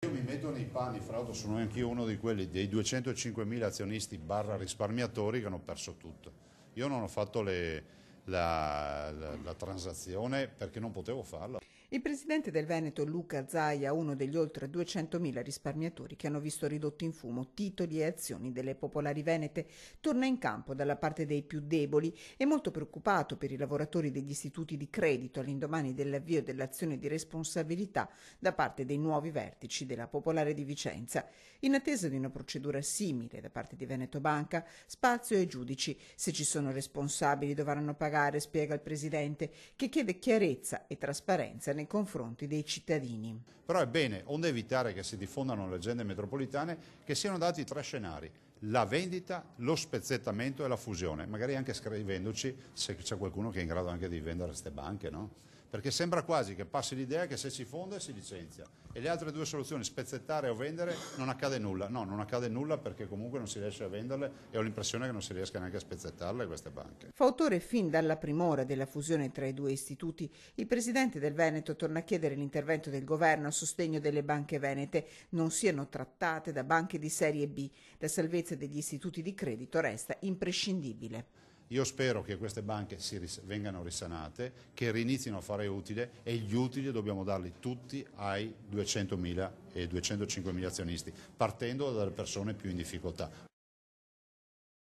Io mi metto nei panni, fra l'altro sono anch'io uno di quelli dei 205.000 azionisti barra risparmiatori che hanno perso tutto. Io non ho fatto la transazione perché non potevo farla. Il presidente del Veneto, Luca Zaia, uno degli oltre 200.000 risparmiatori che hanno visto ridotto in fumo titoli e azioni delle popolari venete, torna in campo dalla parte dei più deboli e molto preoccupato per i lavoratori degli istituti di credito all'indomani dell'avvio dell'azione di responsabilità da parte dei nuovi vertici della Popolare di Vicenza. In attesa di una procedura simile da parte di Veneto Banca, spazio ai giudici. Se ci sono responsabili dovranno pagare, spiega il presidente, che chiede chiarezza e trasparenza nei confronti dei cittadini. Però è bene, onde evitare che si diffondano leggende metropolitane, che siano dati tre scenari: la vendita, lo spezzettamento e la fusione, magari anche scrivendoci se c'è qualcuno che è in grado anche di vendere queste banche, no? Perché sembra quasi che passi l'idea che se si fonde si licenzia e le altre due soluzioni, spezzettare o vendere, non accade nulla. No, non accade nulla perché comunque non si riesce a venderle e ho l'impressione che non si riesca neanche a spezzettarle queste banche. Fautore fin dalla prim'ora della fusione tra i due istituti, il presidente del Veneto torna a chiedere l'intervento del governo a sostegno delle banche venete non siano trattate da banche di serie B. La salvezza degli istituti di credito resta imprescindibile. Io spero che queste banche vengano risanate, che rinizino a fare utile e gli utili dobbiamo darli tutti ai 200.000 e 205.000 azionisti, partendo dalle persone più in difficoltà.